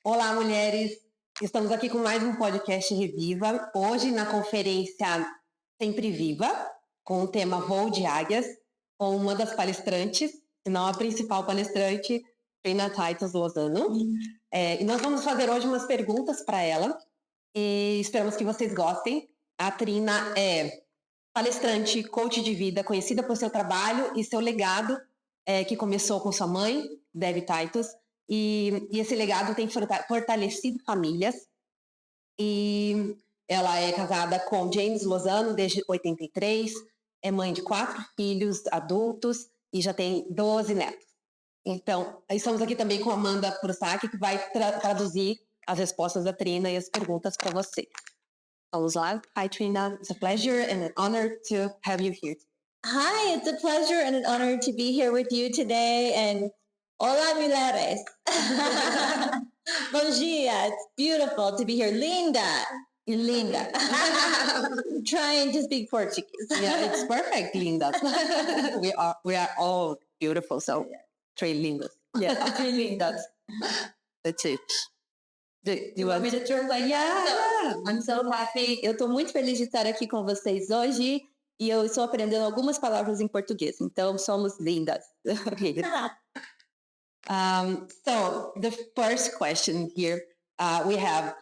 Olá, mulheres! Estamos aqui com mais um podcast Reviva. Hoje na conferência Sempre Viva, com o tema Voo de Águias, com uma das palestrantes, se não a principal palestrante, Trina Titus Lozano. E nós vamos fazer hoje umas perguntas para ela e esperamos que vocês gostem. A Trina é palestrante, coach de vida, conhecida por seu trabalho e seu legado, que começou com sua mãe, Debbie Titus, e esse legado tem fortalecido famílias. E ela é casada com James Lozano desde 83, é mãe de 4 filhos adultos e já tem 12 netos. Então, estamos aqui também com a Amanda Prusaki, que vai traduzir as respostas da Trina e as perguntas para você. Vamos lá. Hi, Trina. It's a pleasure and an honor to have you here. Hi, it's a pleasure and an honor to be here with you today. And hola, mulheres. Bom dia. It's beautiful to be here. Linda. Linda. Trying to speak Portuguese. Yeah, it's perfect, Linda. we are all beautiful, so three lindas. Yeah, three lindas. That's it. Do you want me to translate? Yeah, I'm so happy. Eu estou muito feliz de estar aqui com vocês hoje e eu estou aprendendo algumas palavras em português. Então, somos lindas. So, the first question here we have,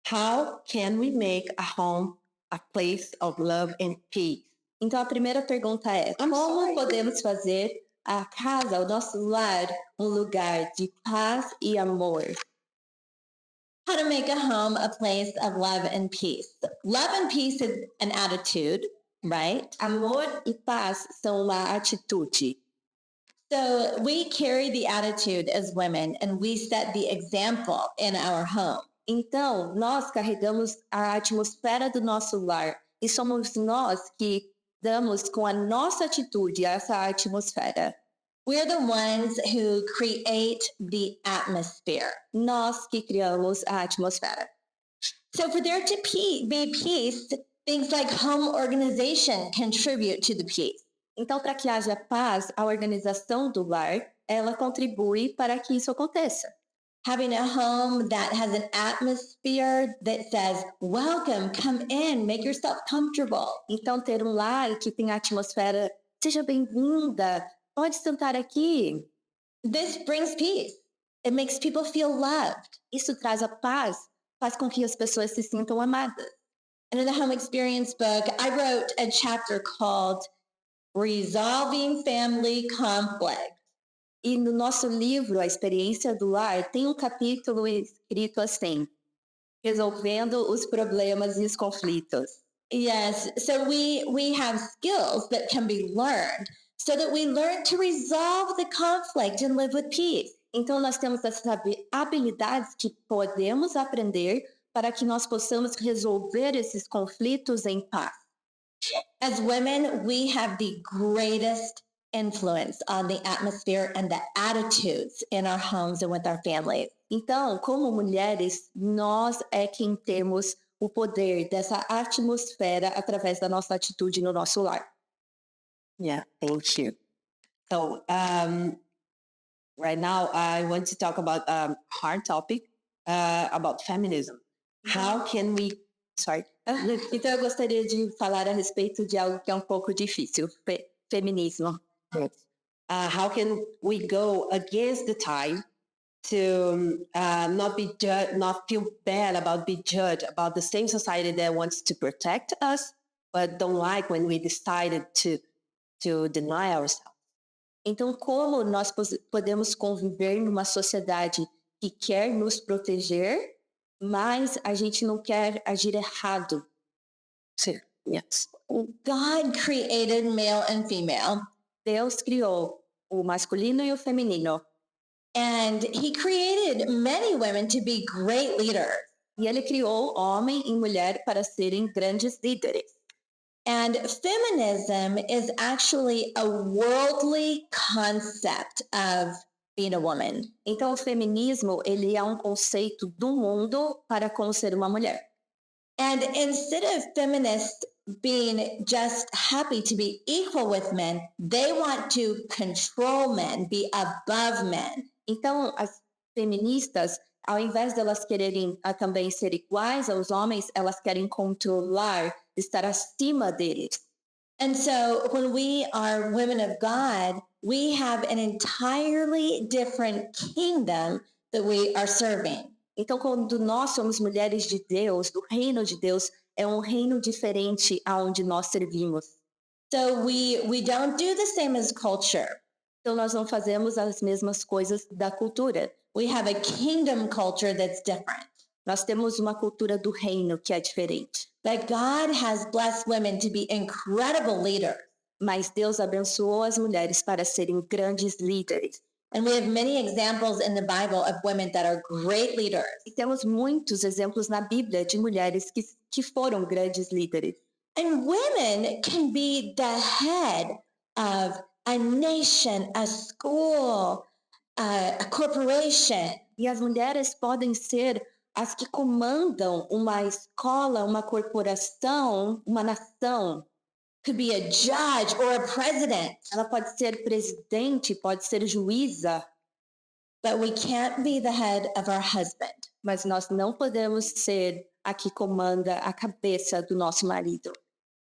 how can we make a home a place of love and peace? Então, a primeira pergunta é, como podemos fazer a casa, o nosso lar, um lugar de paz e amor? How to make a home a place of love and peace. Love and peace is an attitude, right? Amor e paz são uma atitude. So we carry the attitude as women and we set the example in our home. Então, nós carregamos a atmosfera do nosso lar e somos nós que damos com a nossa atitude essa atmosfera. We're the ones who create the atmosphere. Nós que criamos a atmosfera. So for there to be peace, things like home organization contribute to the peace. Então, para que haja paz, a organização do lar, ela contribui para que isso aconteça. Having a home that has an atmosphere that says, welcome, come in, make yourself comfortable. Então, ter um lar que tem a atmosfera, seja bem-vinda, pode sentar aqui. This brings peace. It makes people feel loved. Isso traz a paz, faz com que as pessoas se sintam amadas. And in the Home Experience book, I wrote a chapter called Resolving Family Conflict. E no nosso livro, A Experiência do Lar, tem um capítulo escrito assim, resolvendo os problemas e os conflitos. Yes, so we have skills that can be learned so that we learn to resolve the conflict and live with peace. Então nós temos essas habilidades que podemos aprender para que nós possamos resolver esses conflitos em paz. As women, we have the greatest influence on the atmosphere and the attitudes in our homes and with our families. Então, como mulheres, nós é quem temos o poder dessa atmosfera através da nossa atitude no nosso lar. Yeah, thank you. So, right now I want to talk about a hard topic about feminism. How can we... Sorry. Então, eu gostaria de falar a respeito de algo que é um pouco difícil, feminismo. How can we go against the tide to not feel bad about being judged about the same society that wants to protect us, but don't like when we decided to deny ourselves? Então, como nós podemos conviver numa sociedade que quer nos proteger, mas a gente não quer agir errado? Sim. Yes. God created male and female. Deus criou o masculino e o feminino. And he created many women to be great leaders. E ele criou homem e mulher para serem grandes líderes. And feminism is actually a worldly concept of being a woman. Então o feminismo, ele é um conceito do mundo para como ser uma mulher. And instead of feminists being just happy to be equal with men, they want to control men, be above men. Então, as feministas, ao invés delas quererem também ser iguais aos homens, elas querem controlar, estar acima deles. And so when we are women of God, we have an entirely different kingdom that we are serving. Então, quando nós somos mulheres de Deus, do reino de Deus, é um reino diferente aonde nós servimos. So we don't do the same as culture. Então, nós não fazemos as mesmas coisas da cultura. We have a kingdom culture that's different. Nós temos uma cultura do reino que é diferente. But God has blessed women to be incredible leaders. Mas Deus abençoou as mulheres para serem grandes líderes. And we have many examples in the Bible of women that are great leaders. E temos muitos exemplos na Bíblia de mulheres que foram grandes líderes. And women can be the head of a nation, a school, a corporation. E as mulheres podem ser as que comandam uma escola, uma corporação, uma nação. Could be a judge or a president. Ela pode ser presidente, pode ser juíza. But we can't be the head of our husband. Mas nós não podemos ser a que comanda a cabeça do nosso marido.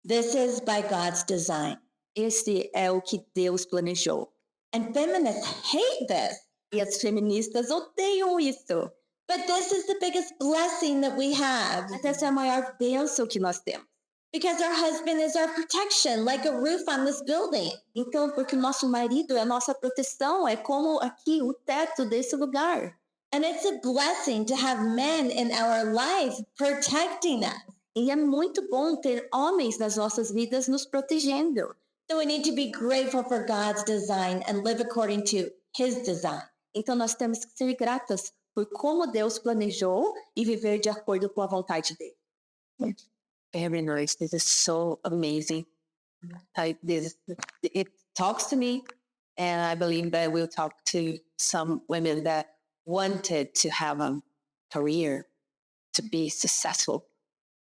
This is by God's design. Esse é o que Deus planejou. And feminists hate this. E as feministas odeiam isso. But this is the biggest blessing that we have. Mas essa é a maior bênção que nós temos. Because our husband is our protection, like a roof on this building. Então, porque o nosso marido é a nossa proteção, é como aqui o teto desse lugar. And it's a blessing to have men in our life protecting us. E é muito bom ter homens nas nossas vidas nos protegendo. So we need to be grateful for God's design and live according to His design. Então nós temos que ser gratas por como Deus planejou e viver de acordo com a vontade dele. Very nice. This is so amazing. It talks to me, and I believe that we'll talk to some women that wanted to have a career, to be successful.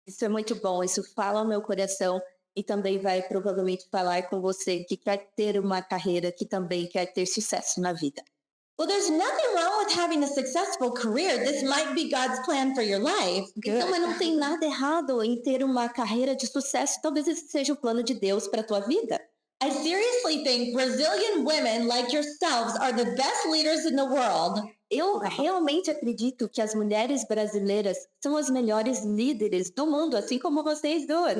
Isso é muito bom. Isso fala ao meu coração e também vai provavelmente falar com você que quer ter uma carreira, que também quer ter sucesso na vida. Well, there's nothing wrong with having a successful career. This might be God's plan for your life. Então, mas não tem nada errado em ter uma carreira de sucesso. Talvez esse seja o plano de Deus para a tua vida. I seriously think Brazilian women like yourselves are the best leaders in the world. Eu realmente acredito que as mulheres brasileiras são as melhores líderes do mundo, assim como vocês duas.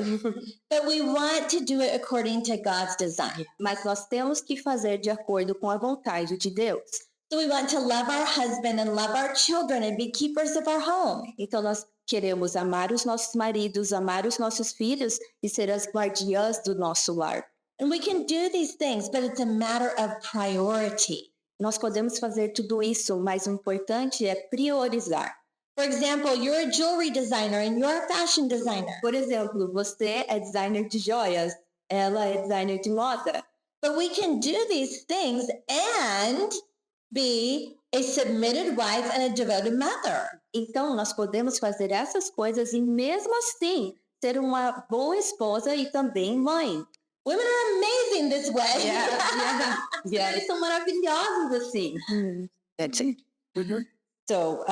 But we want to do it according to God's design. Mas nós temos que fazer de acordo com a vontade de Deus. So we want to love our husband and love our children and be keepers of our home. Então nós queremos amar os nossos maridos, amar os nossos filhos e ser as guardiãs do nosso lar. And we can do these things, but it's a matter of priority. Nós podemos fazer tudo isso, mas o importante é priorizar. For example, you're a jewelry designer and you're a fashion designer. Por exemplo, você é designer de joias, ela é designer de moda. But we can do these things and be a submitted wife and a devoted mother. Então, nós podemos fazer essas coisas e mesmo assim ser uma boa esposa e também mãe. Women are amazing this way. Yeah. Eles são maravilhosos assim. That's it. Mm-hmm. So,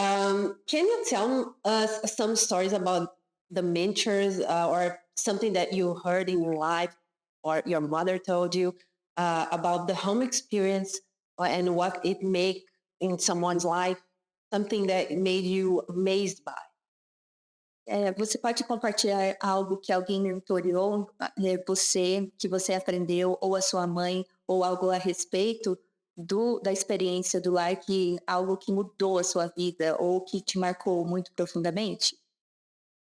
can you tell us some stories about the mentors or something that you heard in your life or your mother told you about the home experience and what it made in someone's life, something that made you amazed by? Você pode compartilhar algo que alguém mentoriou você, que você aprendeu, ou a sua mãe, ou algo a respeito da experiência do lar, algo que mudou a sua vida ou que te marcou muito profundamente?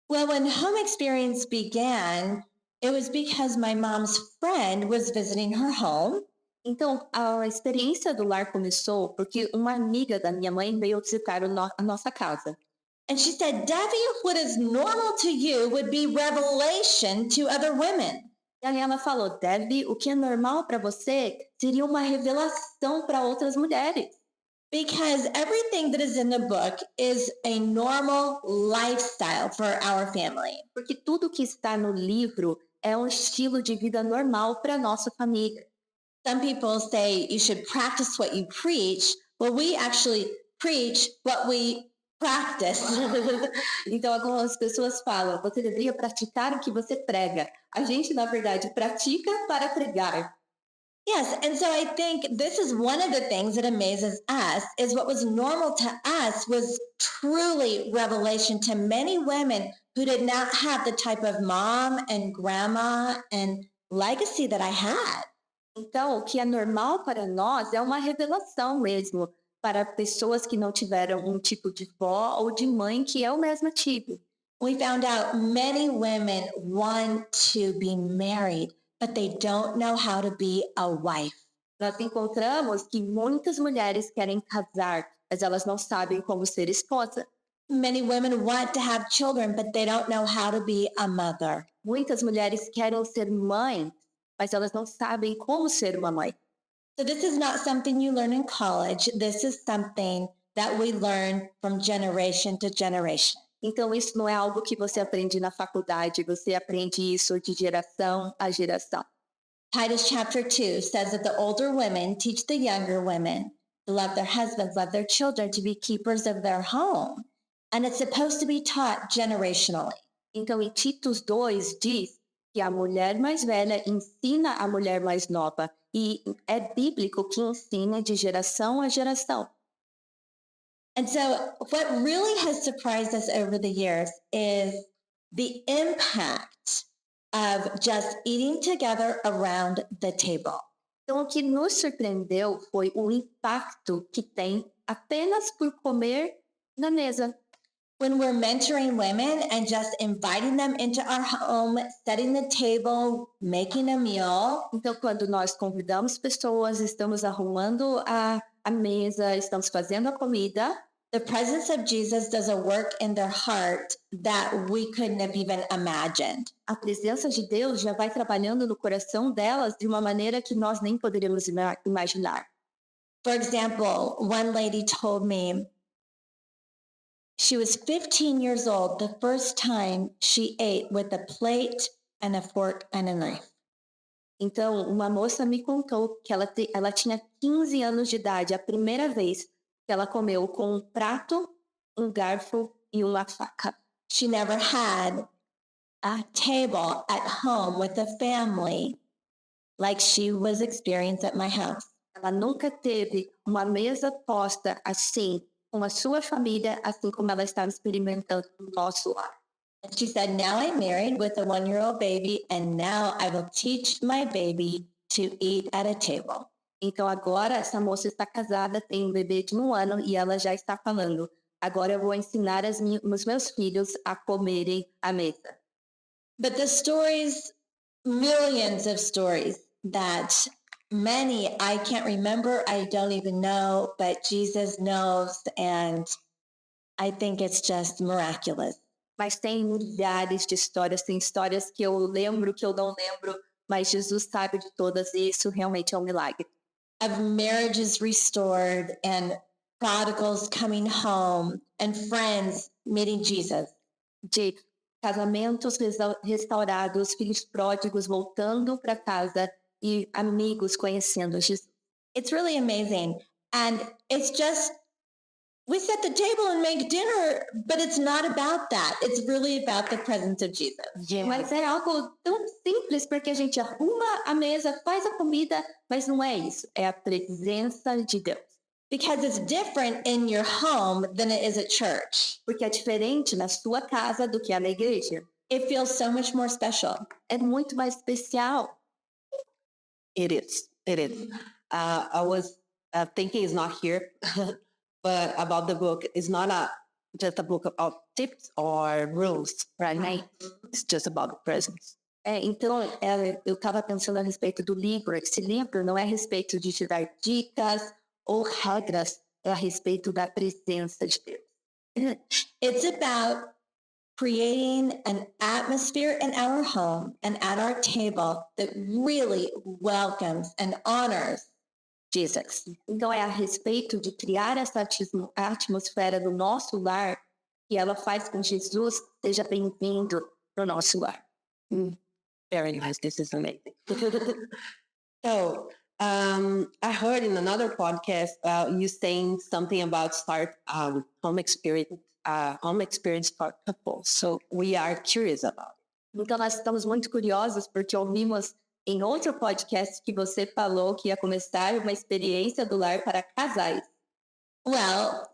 Well, when home experience began, it was because my mom's friend was visiting her home. Então, a experiência do lar começou porque uma amiga da minha mãe veio visitar a nossa casa. And she said, Debbie, what is normal to you would be revelation to other women. E aí ela falou, Debbie, o que é normal para você seria uma revelação para outras mulheres. Because everything that is in the book is a normal lifestyle for our family. Porque tudo que está no livro é um estilo de vida normal para nossa família. Some people say you should practice what you preach. Well, we actually preach what we practice. Então, algumas pessoas falam, você deveria praticar o que você prega. A gente, na verdade, pratica para pregar. Yes, and so I think this is one of the things that amazes us, is what was normal to us was truly revelation to many women who did not have the type of mom and grandma and legacy that I had. Então, o que é normal para nós é uma revelação mesmo para pessoas que não tiveram um tipo de vó ou de mãe que eu mesma tive. We found out many women want to be married, but they don't know how to be a wife. Nós encontramos que muitas mulheres querem casar, mas elas não sabem como ser esposa. Many women want to have children, but they don't know how to be a mother. Muitas mulheres querem ser mães, mas elas não sabem como ser uma mãe. So this is not something you learn in college. This is something that we learn from generation to generation. Então, isso não é algo que você aprende na faculdade, você aprende isso de geração a geração. Titus chapter 2 says that the older women teach the younger women to love their husbands, love their children, to be keepers of their home. And it's supposed to be taught generationally. Então, em Titus 2 diz que a mulher mais velha ensina a mulher mais nova. E é bíblico que ensina de geração a geração. And so what really has surprised us over the years is the impact of just eating together around the table. Então, o que nos surpreendeu foi o impacto que tem apenas por comer na mesa. When we're mentoring women and just inviting them into our home, setting the table, making a meal. Então, quando nós convidamos pessoas, estamos arrumando a mesa, estamos fazendo a comida, the presence of Jesus does a work in their heart that we couldn't have even imagined. A presença de Deus já vai trabalhando no coração delas de uma maneira que nós nem poderíamos imaginar. For example, one lady told me she was 15 years old the first time she ate with a plate and a fork and a knife. Então, uma moça me contou que ela tinha 15 anos de idade, a primeira vez que ela comeu com um prato, um garfo e uma faca. She never had a table at home with a family like she was experiencing at my house. Ela nunca teve uma mesa posta assim, com a sua família, assim como ela estava experimentando no nosso lar. And she said, now I'm married with a 1-year-old baby, and now I will teach my baby to eat at a table. Então agora essa moça está casada, tem um bebê de 1 ano e ela já está falando, agora eu vou ensinar os meus filhos a comerem à mesa. But the stories, millions of stories that many I can't remember, I don't even know, but Jesus knows, and I think it's just miraculous. Mas tem milhares de histórias, tem histórias que eu lembro, que eu não lembro, mas Jesus sabe de todas e isso realmente é um milagre. Of marriages restored and prodigals coming home and friends meeting Jesus. De casamentos restaurados, filhos pródigos voltando para casa e amigos conhecendo Jesus. It's really amazing. And it's just, we set the table and make dinner, but it's not about that. It's really about the presence of Jesus. Yeah. Mas é algo tão simples, porque a gente arruma a mesa, faz a comida, mas não é isso. É a presença de Deus. Because it's different in your home than it is at church. Porque é diferente na sua casa do que é na igreja. It feels so much more special. É muito mais especial. It is. It is. I was thinking it's not here, but about the book. It's not just a book of tips or rules, right? It's just about the presence. Então, eu estava pensando a respeito do livro. Esse livro não é a respeito de te dar dicas ou regras, é a respeito da presença de Deus. It's about creating an atmosphere in our home and at our table that really welcomes and honors Jesus. Então é a respeito de criar essa atmosfera do nosso lar que ela faz com que Jesus seja bem-vindo no nosso lar. Very nice. This is amazing. So, I heard in another podcast you saying something about start home experience home experience for couples. So we are curious about it. Então, nós estamos muito curiosos porque ouvimos em outro podcast que você falou que ia começar uma experiência do lar para casais. Well,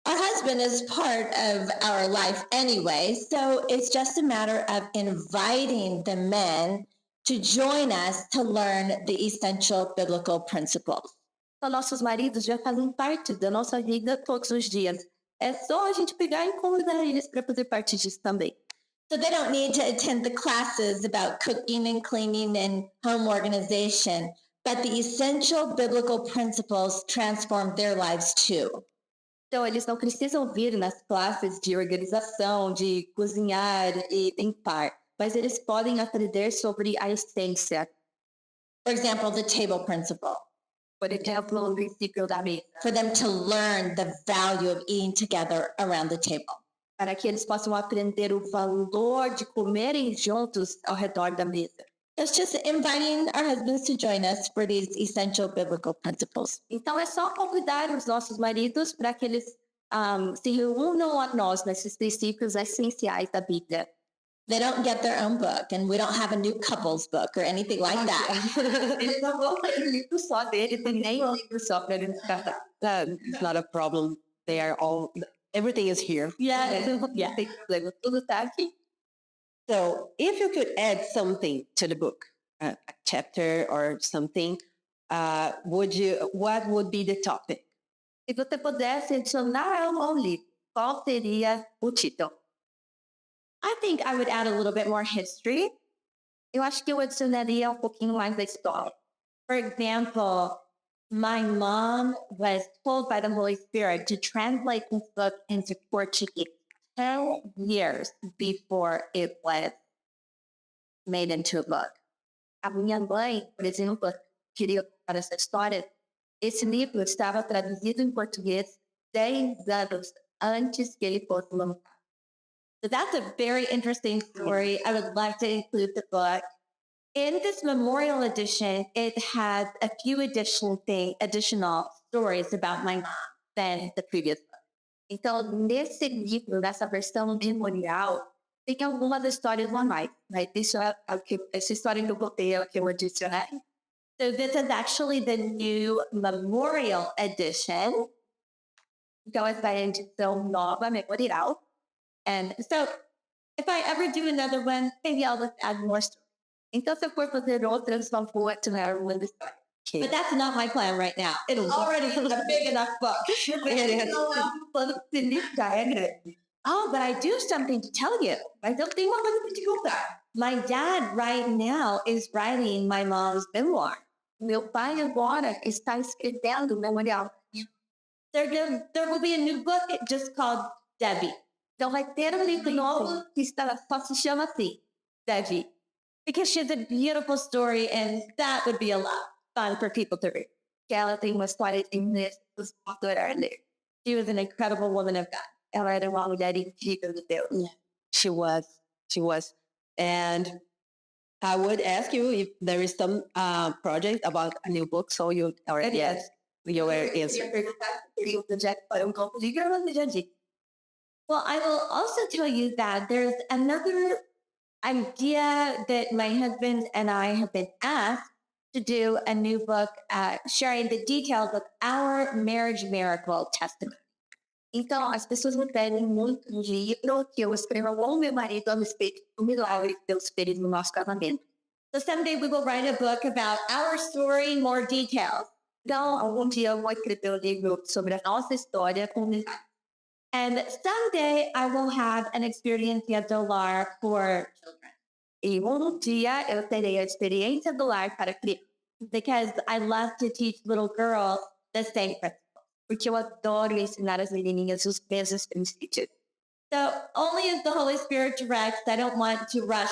our husband is part of our life anyway, so it's just a matter of inviting the men to join us to learn the essential biblical principles. Então, nossos maridos já fazem parte da nossa vida todos os dias. É só a gente pegar e convidar eles para fazer parte disso também. So they don't need to attend the classes about cooking and cleaning and home organization, but the essential biblical principles transform their lives too. Então, eles não precisam vir nas classes de organização, de cozinhar e limpar, mas eles podem aprender sobre a essência. For example, the table principle. Por exemplo, o princípio da mesa. For them to learn the value of eating together around the table. Para que eles possam aprender o valor de comerem juntos ao redor da mesa. It's just inviting our husbands to join us for these essential biblical principles. Então é só convidar os nossos maridos para que eles se reúnam a nós nesses princípios essenciais da Bíblia. They don't get their own book, and we don't have a new couples book or anything like that. Eles não vão ter um livro só deles, e nem um livro só para eles casar. It's not a problem. They are all, everything is here. Yeah. Tem problema, tudo está aqui. So if you could add something to the book, a chapter or something, what would be the topic? Se você pudesse adicionar um livro, qual seria o título? I think I would add a little bit more history. Eu acho que eu adicionaria um pouquinho mais da história. For example, my mom was told by the Holy Spirit to translate this book into Portuguese 10 years before it was made into a book. A minha mãe, por exemplo, queria contar essa história. Esse livro estava traduzido em português 10 anos antes que ele fosse lançado. So that's a very interesting story. I would like to include the book. In this memorial edition, it has a few additional stories about my mom than the previous book. Então, nesse livro, nessa versão memorial, tem algumas histórias a mais. Mas isso é essa história que eu botei é o que eu adicionei. So this is actually the new memorial edition. Então, essa é a edição nova, memorial. And so if I ever do another one, maybe I'll just add more stories. Então, se eu for fazer outras, vou adicionar uma história. Okay. But that's not my plan right now. It's already a big enough book. Oh, but I do something to tell you. Mas eu tenho uma coisa para te contar. My dad right now is writing my mom's memoir. Meu pai agora está escrevendo o memorial. There will be a new book just called Debbie. Então vai ter um livro novo que só se chama assim, Debbie. Because she has a beautiful story and that would be a lot fun for people to read. Que ela tem uma história de adorar ler. She was an incredible woman of God. Ela era uma mulher incrível de Deus. Yeah. She was. And I would ask you if there is some project about a new book, so you already asked your answer. Well, I will also tell you that there's another idea that my husband and I have been asked to do a new book sharing the details of our marriage miracle testimony. Então, as pessoas me pedem muito um livro que eu escreva com meu marido a respeito do milagre que Deus fez no nosso casamento. So someday we will write a book about our story, more details. Então, algum dia eu vou escrever um livro sobre a nossa história com detalhes. And someday I will have an experiência do lar for children. E dia eu terei a experiência do lar para crianças. Because I love to teach little girls the same principles. Porque eu adoro ensinar as menininhas os mesmos princípios. So only as the Holy Spirit directs, I don't want to rush.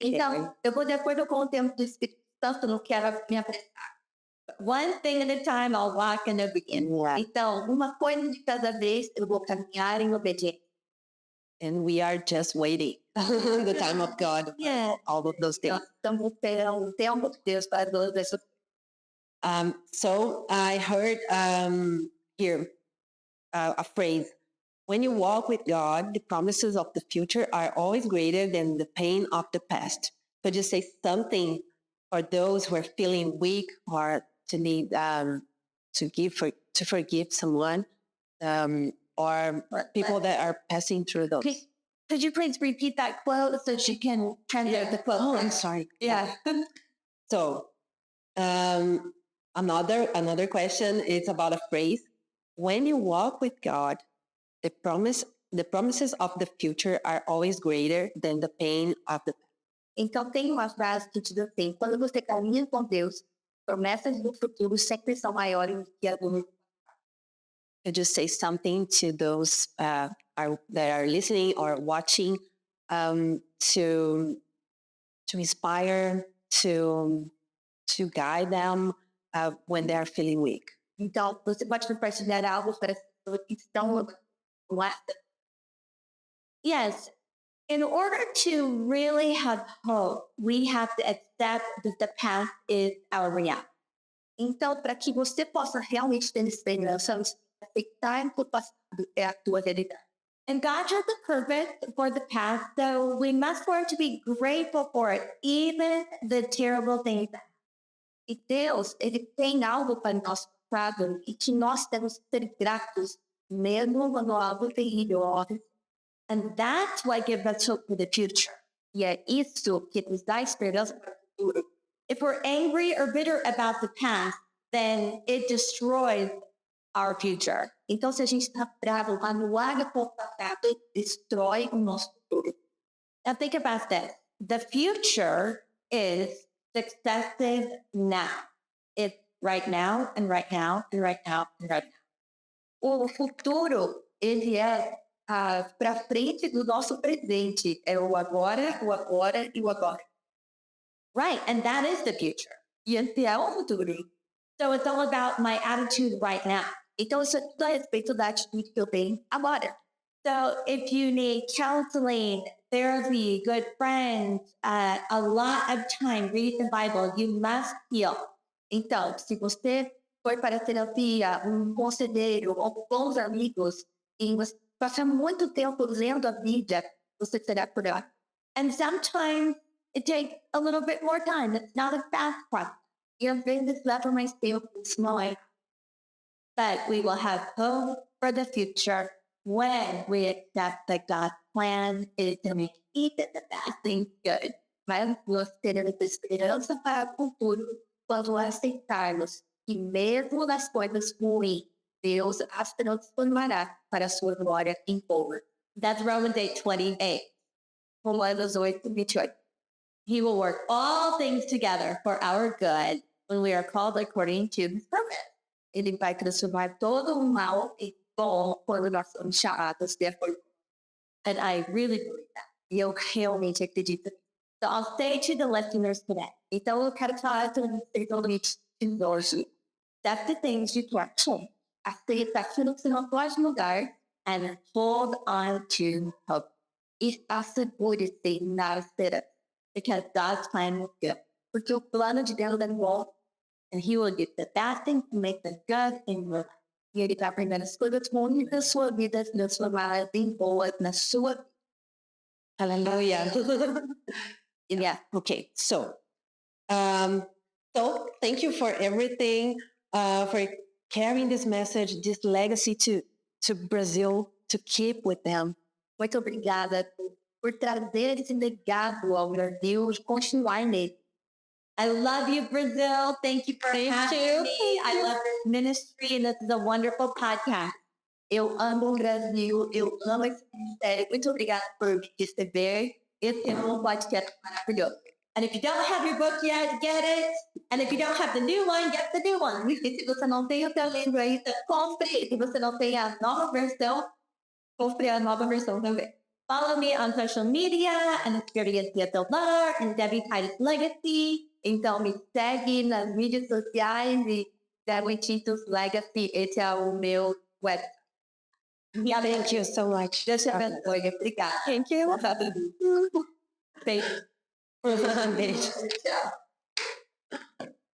Então, eu vou de acordo com o tempo do Espírito Santo, não quero me apressar. One thing at a time, I'll walk in obedience. Yeah. Então, uma coisa de cada vez, eu vou caminhar em obediência. And we are just waiting the time of God. Yeah. All of those things. Estamos esperando o tempo de Deus para todas essas. So I heard here a phrase, When you walk with God, the promises of the future are always greater than the pain of the past. Could you say something for those who are feeling weak or to need to forgive someone, or people that are passing through those? Could you please repeat that quote so she can translate the quote? Oh, I'm sorry. Yeah. So, another question is about a phrase. When you walk with God, the promises of the future are always greater than the pain of the past. Então tem uma frase que diz assim: quando você caminha com Deus, promessas do futuro sempre são maiores do que as do. Could you say something to those that are listening or watching, to inspire, to guide them when they are feeling weak? Então, você pode compartilhar algo para as pessoas que estão lá. Yes. In order to really have hope, we have to accept that the past is our reality. Então, para que você possa realmente ter esperança, aceitar que o passado é a tua realidade. And God has a purpose for the past, so we must learn to be grateful for it, even the terrible things. E Deus, Ele tem algo para nós passado e que nós temos que ser gratos, mesmo quando algo terrível ocorre. And that's what gives us hope for the future. E é isso que nos dá esperança para o futuro. If we're angry or bitter about the past, then it destroys our future. Então, se a gente está bravo, magoado com o passado, destrói o nosso futuro. Now think about this. The future is successive now. It's right now, and right now, and right now, and right now. O futuro, ele é para frente do nosso presente. É o agora, o agora e o agora. Right, and that is the future. E esse é o futuro. So it's all about my attitude right now. Então, isso é tudo a respeito da atitude que eu tenho agora. So if you need counseling, therapy, good friends, a lot of time reading the Bible, you must heal. Então, se você for para a terapia, conselheiro ou bons amigos, e você passar muito tempo lendo a Bíblia, você será curado. And sometimes it takes a little bit more time. It's not a fast process. E às vezes leva mais tempo, smaller. But we will have hope for the future when we accept that God's plan is to make even the bad things good. Mas nós teremos esperança para o futuro quando aceitarmos que mesmo nas coisas ruins, Deus as transformará para a sua glória em povo. That's Romans 8:28. Romanos 8:28. He will work all things together for our good when we are called according to His purpose. Ele vai transformar todo o mal em bom quando nós somos chamados de acordo. And I really believe that. E eu realmente acredito. So I'll say to the listeners today. Então eu quero falar para vocês hoje. That's the things you can change. Aceita aquilo que você não pode mudar and hold on to hope. E assegure-se na esperança. Because God's plan is good. Porque o plano de Deus é bom. And He will get the bad things to make the good things good. E Ele vai pegar as coisas ruins da sua vida, transformá-las em boas na sua vida. Hallelujah. Yeah. Okay. So thank you for everything, for carrying this message, this legacy to Brazil, to keep with them. Muito obrigada por trazer esse legado ao Brasil e continuar nele. I love you, Brazil. Thank you for having me. I love this ministry, and this is a wonderful podcast. Eu amo o Brasil, eu amo esse ministério. Muito obrigada por me receber. Esse é um podcast maravilhoso. And if you don't have your book yet, get it. And if you don't have the new one, get the new one. E se você não tem o seu livro ainda, compre. Se você não tem a nova versão, compre a nova versão também. Follow me on social media, and Inscreva-se and Trina Titus Legacy. Então me segue nas mídias sociais e Trina Titus Legacy. Esse é o meu website. Thank you so much. Deus te abençoe. Obrigada. Thank you. Beijo. Beijo. Tchau.